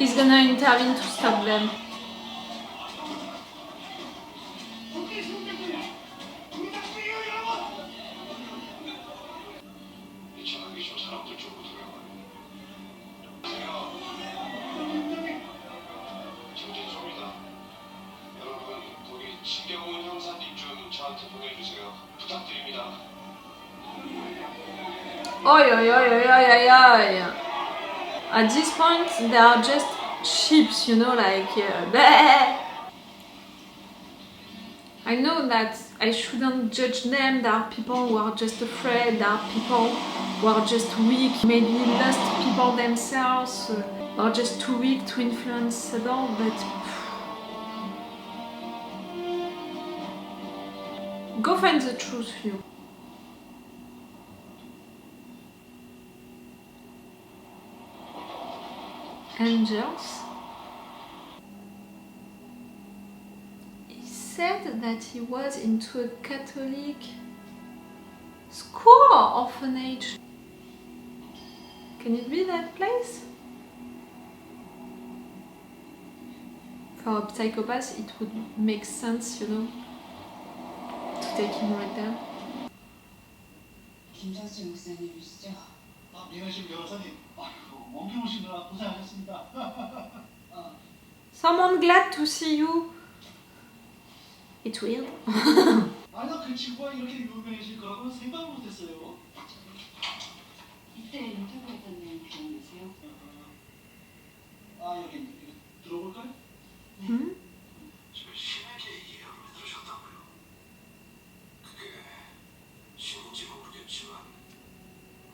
He's gonna intervene to stop them. Oi, oi, oi, oi, oi, oi. At this point, they are just sheeps, you know, like... I know that I shouldn't judge them. There are people who are just afraid. There are people who are just weak. Maybe lost people themselves. Or just too weak to influence at all, but... Go find the truth, you. Angels. He said that he was into a Catholic school or orphanage. Can it be that place? For a psychopath, it would make sense, you know, to take him right there. 김상수 목사님이시죠? 민하신 변호사님, 먼길 오시느라 고생하셨습니다. Someone glad to see you. It's weird. 아나 그 친구가 이렇게 유명해질 거라고는 생각을 못했어요. 이때 인터뷰했던 내용 기억나세요? 여기 들어볼까요? 응? 저 신에게 이야기를 들으셨다고요? 그게 신인지 모르겠지만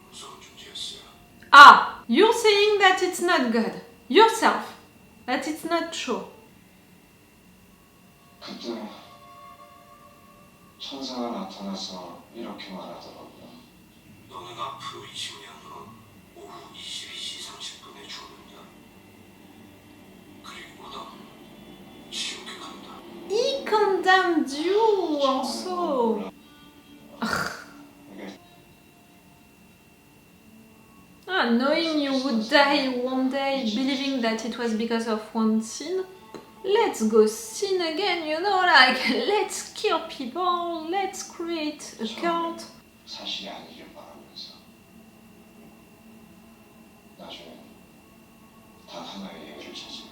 무서운 존재였어요. Ah, you're saying that it's not God. Yourself. That it's not true. 그때 천사가 나타나서 이렇게 말하더라고요. 너는 앞으로 20년 후 오후 22시 30분에 죽는다. 그리고 넌 지옥에 간다. He condemned you also. Knowing you would die one day, believing that it was because of one sin, let's go sin again, you know, like, let's kill people, let's create a cult. 사실이 아니길 바라면서 나중에 단 하나의 얘기를 찾아요.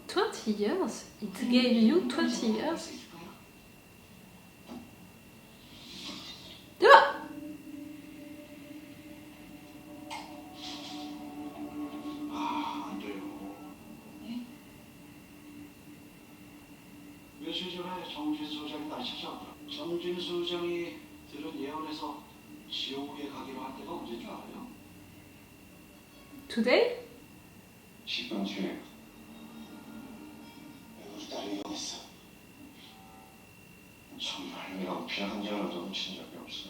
20 years? It gave you 20 years? 안 돼요. 며칠 전에 정진 소장이 날 찾아왔더라. 정진 소장이 들은 예언에서 지옥에 가기로 한 때가 언제인 줄 알아요? Today? 10분 뒤에 우리 딸이 이혼했어. 정말 명피 한 개라도 훔친 적이 없어.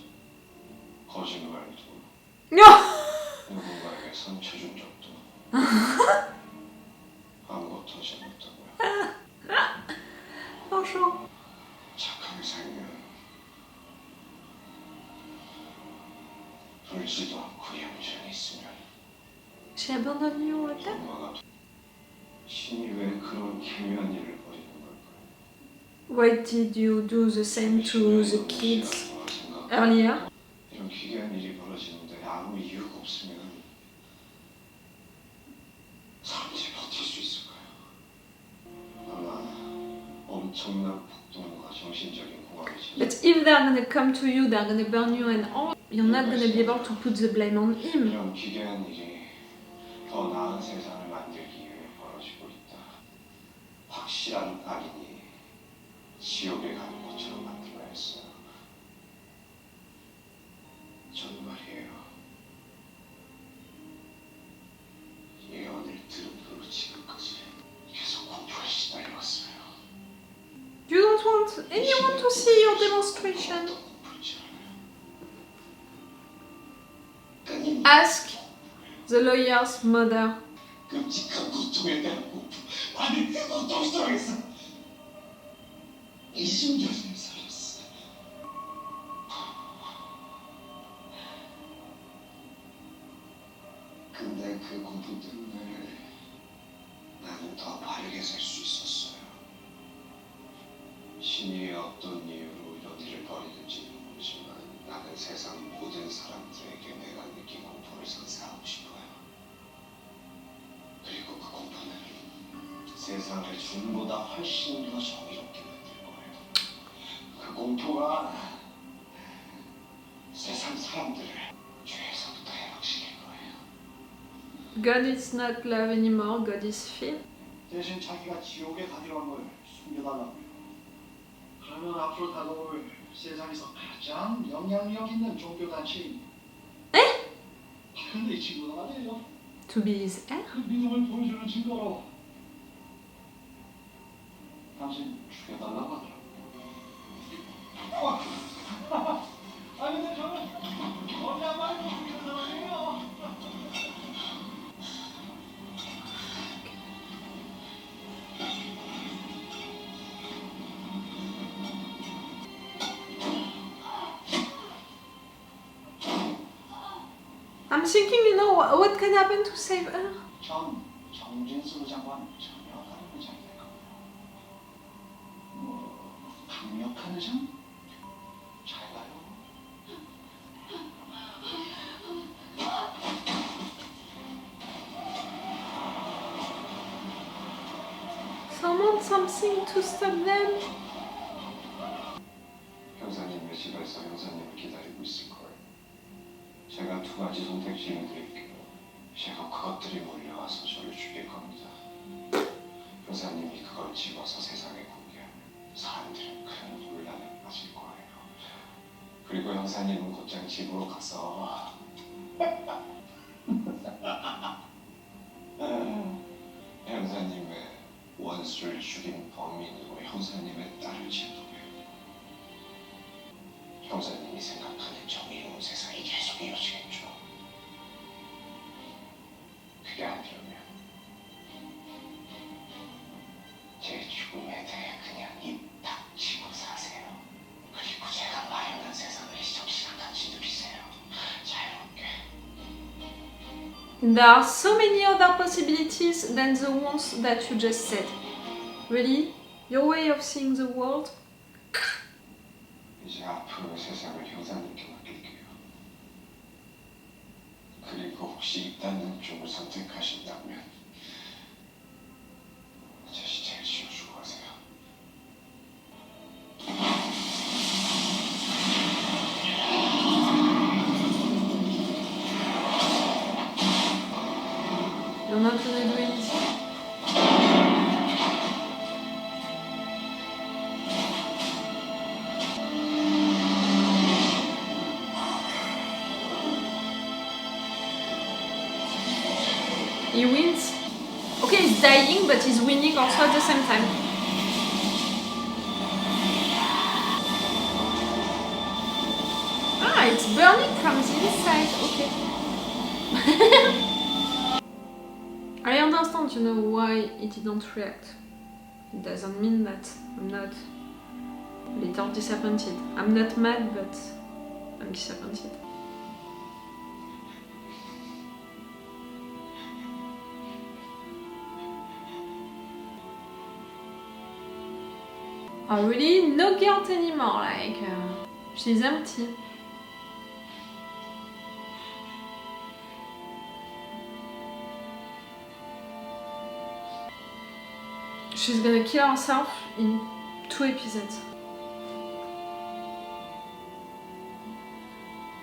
거짓말도 누군가에게 상처 준 적도 아무것도 하지 않았다고요. Bonjour. 착하게 살면 울지도 않고 얌전히 있으면 She abandoned you like that? 엄마가 신이 왜 그런 기묘한 일을 벌이는 걸까요? Why did you do the same to the kids earlier? 이런 기괴한 일이 벌어지는데 아무 이유가 없으면 사람들이 버틸 수 있을까요? 아마 엄청난 폭동과 정신적인 공황이 But if they're gonna come to you, they're gonna burn you and all, you're not gonna be able to put the blame on him. 이런 기괴한 일이 더 나은 세상을 만들기 위해 벌어지고 있다. 확실한 악인이 지옥에 가는 것처럼 만들어야 했어요. 저는 말이에요. 예언을 들은 후로 지금까지 계속 공포에 시달려왔어요. You don't want anyone to see your demonstration. Ask the lawyer's mother. 끔찍한 고통에 대한 공포. 아니, 고통 속에서 20년을 살았어. 근데 그 공포 때문에 난 나는 더 바르게 살 수 있었어요. 신이 어떤 이유로 이런 일을 벌이는지는 모르지만 나는 세상 모든 사람들에게 내가 느낀 공포를 상상하고 싶어요. 그리고 그 공포는 세상을 지금보다 훨씬 더 정의롭게 만들 거예요. 그 공포가 세상 사람들을 죄에서부터 해방시킬 거예요. God is not love anymore, God is fear. 대신 자기가 지옥에 가기로 한 걸 숨겨달라고요. 그러면 앞으로 다가올 세상에서 가장 영향력 있는 종교단체인 근데 이 친구가 말이에요. To be his heir? 그 믿음을 보여주는 증거로 당신 죽여달라고 하더라고요. 아니 근데 저는 언제 한 마리 죽이는 사람이에요. I'm thinking, you know, what can happen to save her? 전 정진수 장관 전혀 다른 의장이 될 겁니다. 강력한 의장? 잘 가요. Someone something to stop them? 형사님의 집에서 형사님을 기다리고 있을 거예요. 제가 두 가지 선택지를 드릴게요. 제가 그것들이 몰려와서 저를 죽일 겁니다. 형사님이 그걸 집어서 세상에 공개하면 사람들은 큰 혼란에 빠질 거예요. 그리고 형사님은 곧장 집으로 가서 형사님의 원수를 죽인 범인으로 형사님의 딸을 지도해요. 형사님이 생각하는 정의로운 세상이 계속 이어지겠죠. 그게 안 되면 제 죽음에 대해 그냥 입 닥치고 사세요. 그리고 제가 마련한 세상을 시정시간 같이 누리세요. 자유롭게. There are so many other possibilities than the ones that you just said. Really? Your way of seeing the world? 이제 앞으로 세상을 형사님께 맡길게요. 그리고 혹시 입닫는 쪽을 선택하신다면 제 시체를 지워주고 가세요. You're not gonna do anything? He wins. Okay, he's dying, but he's winning also at the same time. Ah, it's burning from the inside. Okay. I understand, you know, why he didn't react. It doesn't mean that I'm not a little disappointed. I'm not mad, but I'm disappointed. Oh really? No guilt anymore, like, she's empty. She's gonna kill herself in 2 episodes.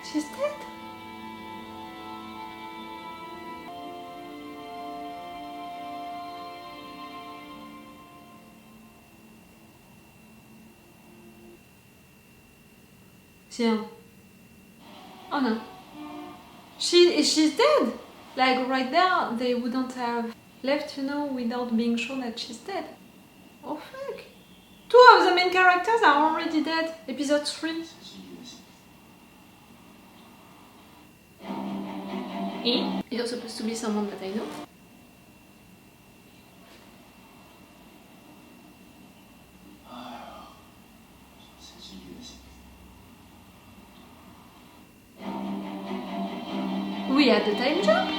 She's dead? Tiens. Oh no. She's dead! Like right there, they wouldn't have left, you know, without being shown that she's dead. Oh fuck. 2 of the main characters are already dead. Episode 3. Eh? You're supposed to be someone that I know. We had the time jump?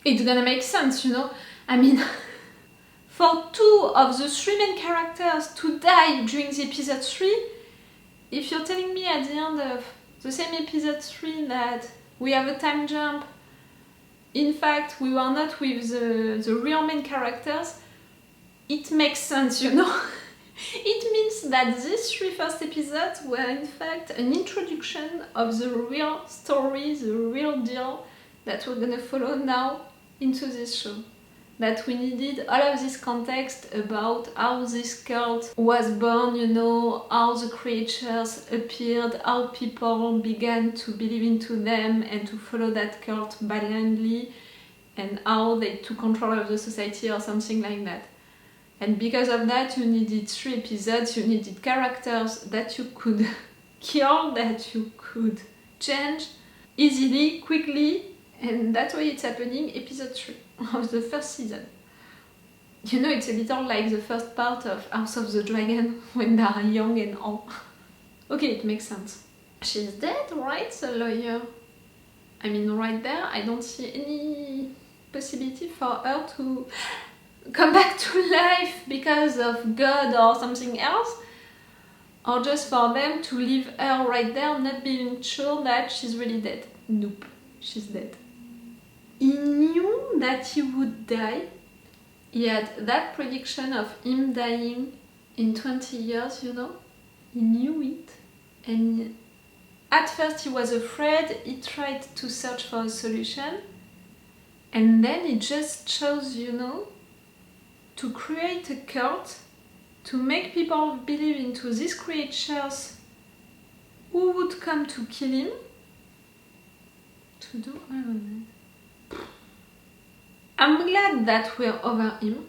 it's gonna make sense, you know. I mean, for 2 of the 3 main characters to die during the episode 3, if you're telling me at the end of the same episode 3 that we have a time jump, in fact we were not with the real main characters, it makes sense, you know. It means that these 3 first episodes were in fact an introduction of the real story, the real deal that we're gonna follow now into this show. That we needed all of this context about how this cult was born, you know, how the creatures appeared, how people began to believe into them and to follow that cult blindly, and how they took control of the society or something like that. And because of that, you needed 3 episodes, you needed characters that you could kill, that you could change easily, quickly, and that's why it's happening episode 3 of the first season. You know, it's a little like the first part of House of the Dragon when they are young and all. Okay, it makes sense. She's dead, right, the lawyer? I mean, right there, I don't see any possibility for her to come back to life because of God or something else, or just for them to leave her right there not being sure that she's really dead. Nope, she's dead. He knew that he would die. He had that prediction of him dying in 20 years, you know. He knew it. And at first he was afraid, he tried to search for a solution. And then he just chose, you know, to create a cult, to make people believe into these creatures who would come to kill him. To do, I don't know. I'm glad that we're over him,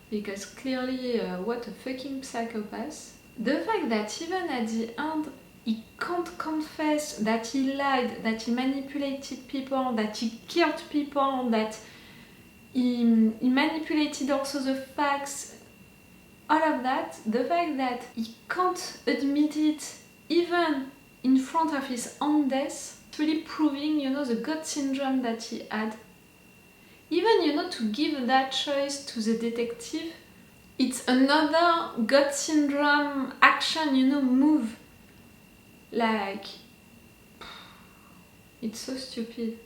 because clearly, what a fucking psychopath. The fact that even at the end, he can't confess that he lied, that he manipulated people, that he killed people, that he manipulated also the facts, all of that, the fact that he can't admit it even in front of his own death, really proving, you know, the God syndrome that he had. Even, you know, to give that choice to the detective, it's another God syndrome action, you know, move. Like, it's so stupid.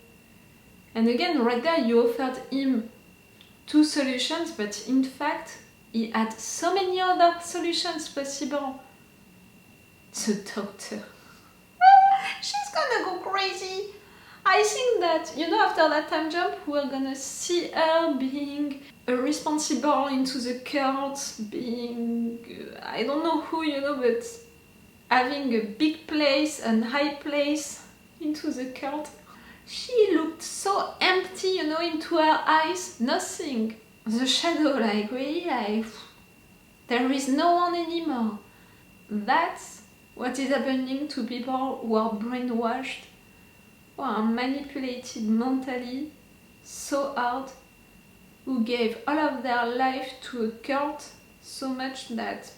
And again, right there, you offered him 2 solutions, but in fact, he had so many other solutions possible. The doctor. She's gonna go crazy. I think that, you know, after that time jump, we're gonna see her being responsible into the cult, being, I don't know who, you know, but having a big place, a high place into the cult. She looked so empty, you know, into her eyes, nothing. The shadow, like, really, like, there is no one anymore. That's what is happening to people who are brainwashed, who are manipulated mentally so hard, who gave all of their life to a cult so much that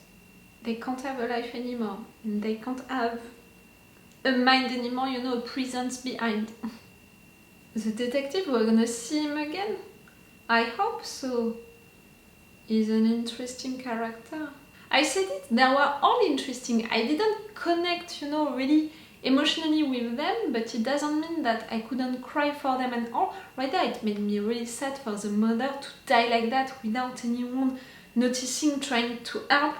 they can't have a life anymore, and they can't have a mind anymore, you know, a presence behind. The detective, we're gonna see him again? I hope so. He's an interesting character. I said it, they were all interesting. I didn't connect, you know, really emotionally with them, but it doesn't mean that I couldn't cry for them and all. Right there, it made me really sad for the mother to die like that without anyone noticing, trying to help.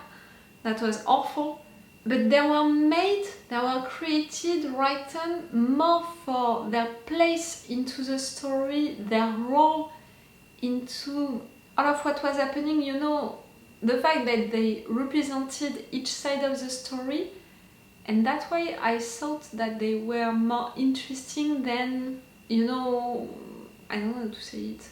That was awful. But they were created, written more for their place into the story, their role into all of what was happening, you know, the fact that they represented each side of the story, and that way I thought that they were more interesting than, you know, I don't know how to say it,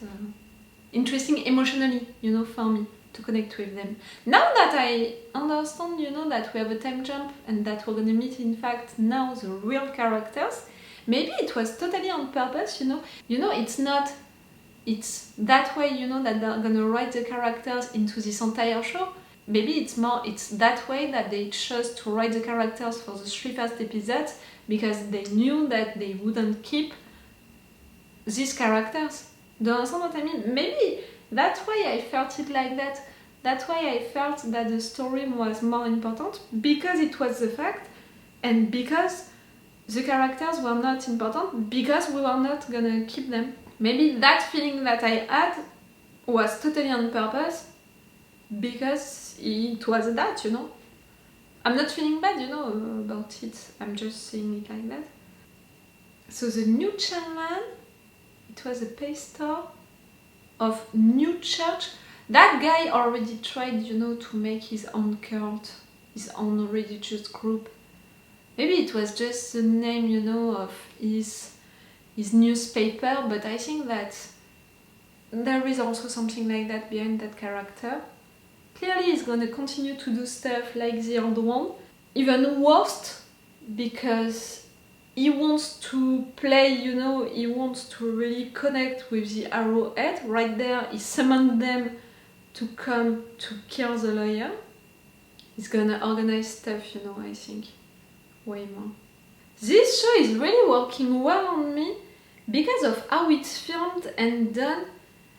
interesting emotionally, you know, for me to connect with them. Now that I understand, you know, that we have a time jump and that we're gonna meet in fact now the real characters, maybe it was totally on purpose, you know. You know, it's that way, you know, that they're gonna write the characters into this entire show. Maybe it's that way that they chose to write the characters for the 3 first episodes, because they knew that they wouldn't keep these characters. Do you understand what I mean? Maybe that's why I felt it like that. That's why I felt that the story was more important, because it was the fact, and because the characters were not important, because we were not gonna keep them. Maybe that feeling that I had was totally on purpose, because it was that, you know. I'm not feeling bad, you know, about it. I'm just saying it like that. So the new chairman, it was a pastor of new church. That guy already tried, you know, to make his own cult, his own religious group. Maybe it was just the name, you know, of his newspaper, but I think that there is also something like that behind that character. Clearly he's gonna continue to do stuff like the old one, even worse, because he wants to play, you know, he wants to really connect with the Arrowhead. Right there, he summoned them to come to kill the lawyer. He's gonna organize stuff, you know, I think, way more. This show is really working well on me because of how it's filmed and done.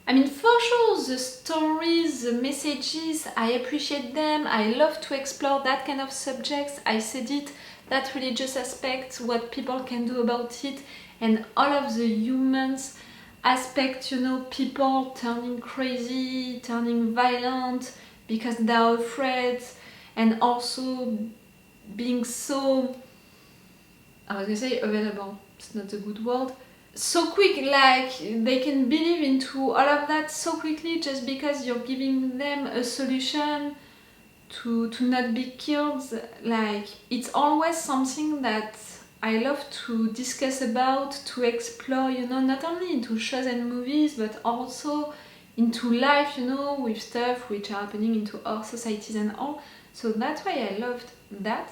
I mean, for sure, the stories, the messages, I appreciate them. I love to explore that kind of subjects. I said it, that religious aspect, what people can do about it, and all of the humans aspect, you know, people turning crazy, turning violent because they're afraid, and also being so, I was gonna say available, it's not a good word, so quick, like they can believe into all of that so quickly just because you're giving them a solution to not be killed. Like, it's always something that I love to discuss about, to explore, you know, not only into shows and movies, but also into life, you know, with stuff which are happening into our societies and all. So that's why I loved that.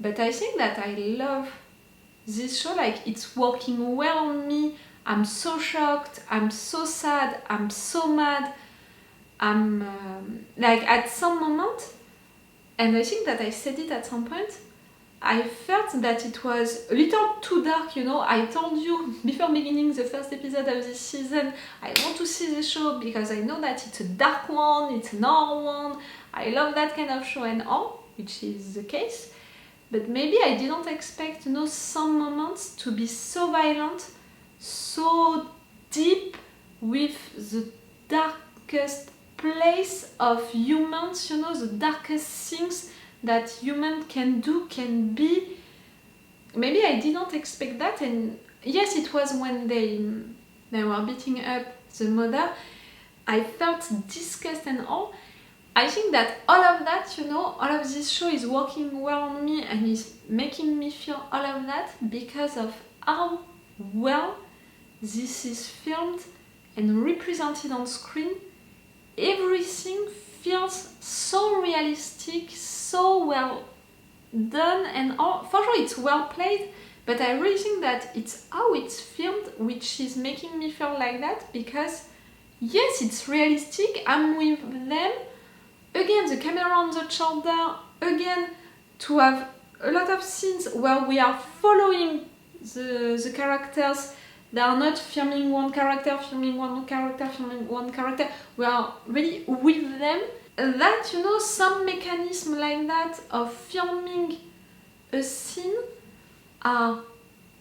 But I think that I love this show, like, it's working well on me. I'm so shocked, I'm so sad, I'm so mad. I'm like, at some moment, and I think that I said it at some point, I felt that it was a little too dark, you know. I told you before beginning the first episode of this season, I want to see the show because I know that it's a dark one, it's an horror one. I love that kind of show and all, which is the case. But maybe I didn't expect, you know, some moments to be so violent, so deep, with the darkest place of humans, you know, the darkest things that humans can do, can be. Maybe I didn't expect that, and yes, it was when they were beating up the mother, I felt disgust and all. I think that all of that, you know, all of this show is working well on me and is making me feel all of that because of how well this is filmed and represented on screen. Everything feels so realistic, so well done, and all. For sure it's well played, but I really think that it's how it's filmed which is making me feel like that, because yes, it's realistic, I'm with them. Again, the camera on the shoulder, again, to have a lot of scenes where we are following the characters. They are not filming one character, filming one character, filming one character. We are really with them. That, you know, some mechanism like that of filming a scene are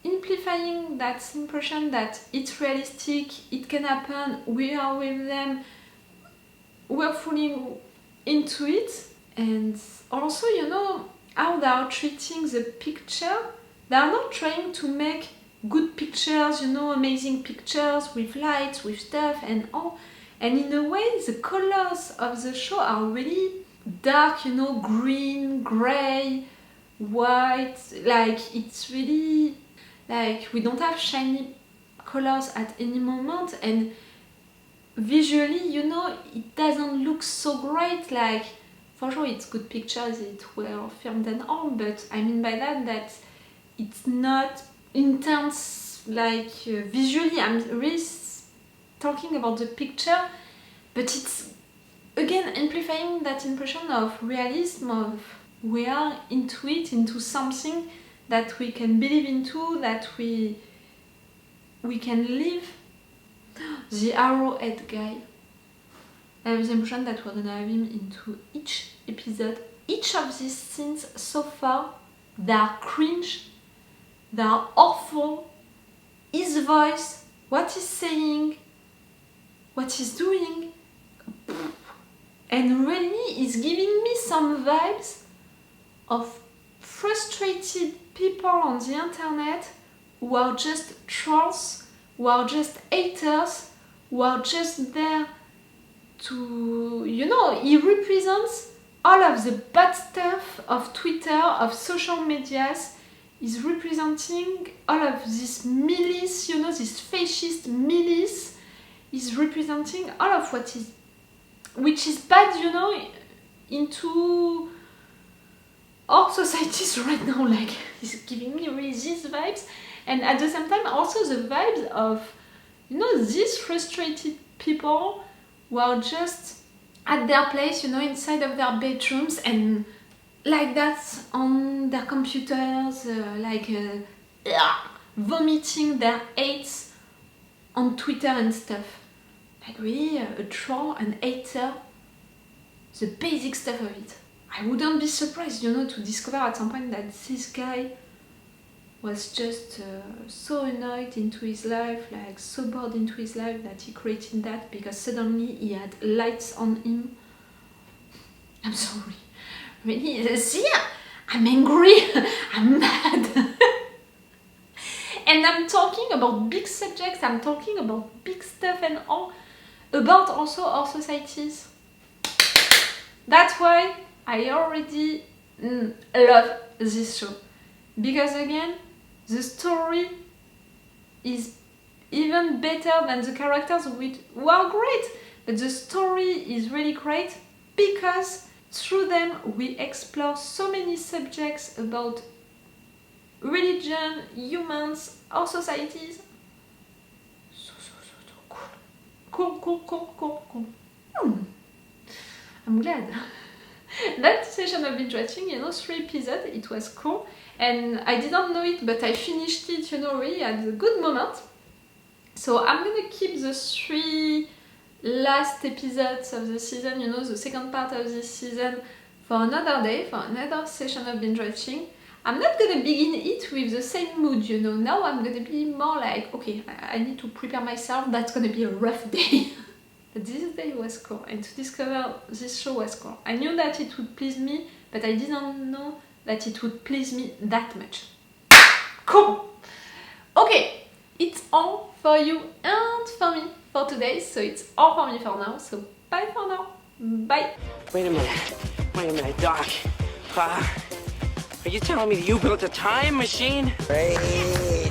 amplifying that impression that it's realistic, it can happen, we are with them, we're fully into it. And also, you know, how they are treating the picture. They are not trying to make good pictures, you know, amazing pictures with lights, with stuff and all. And in a way, the colors of the show are really dark, you know, green, grey, white. Like, it's really, like, we don't have shiny colors at any moment, and visually, you know, it doesn't look so great. Like, for sure it's good pictures, it were filmed and all, but I mean by that it's not intense, like, visually. I'm really talking about the picture, but it's again amplifying that impression of realism, of we are into it, into something that we can believe into, that we can live. the arrowhead guy. I have the impression that we're gonna have him into each episode. Each of these scenes so far, they are cringe, they are awful. His voice, what he's saying, what he's doing, and really he's giving me some vibes of frustrated people on the internet who are just trolls, who are just haters, who are just there to, you know, he represents all of the bad stuff of Twitter, of social medias. He's representing all of this milice, you know, this fascist milice. He's representing all of what is, which is bad, you know, into our societies right now. Like, he's giving me really these vibes, and at the same time also the vibes of, you know, these frustrated people who are just at their place, you know, inside of their bedrooms and like that on their computers, vomiting their hates on Twitter and stuff. Like really a troll and hater, the basic stuff of it. I wouldn't be surprised, you know, to discover at some point that this guy was just so annoyed into his life, like so bored into his life that he created that because suddenly he had lights on him. I'm sorry. Really, see, I'm angry, I'm mad. And I'm talking about big subjects, I'm talking about big stuff and all, about also our societies. That's why I already love this show. Because again, the story is even better than the characters, who are great. But the story is really great because through them we explore so many subjects about religion, humans, our societies. So cool. I'm glad. That session of binge watching, you know, 3 episodes, it was cool. And I didn't know it, but I finished it, you know, really at a good moment. So I'm gonna keep the 3 last episodes of the season, you know, the second part of this season, for another day, for another session of binge watching. I'm not gonna begin it with the same mood, you know. Now I'm gonna be more like, okay, I need to prepare myself, that's gonna be a rough day. But this day was cool, and to discover this show was cool. I knew that it would please me, but I didn't know that it would please me that much. Cool! Okay, it's all for you and for me for today, so it's all for me for now, so bye for now. Bye! Wait a minute, Doc. Are you telling me that you built a time machine? Hey.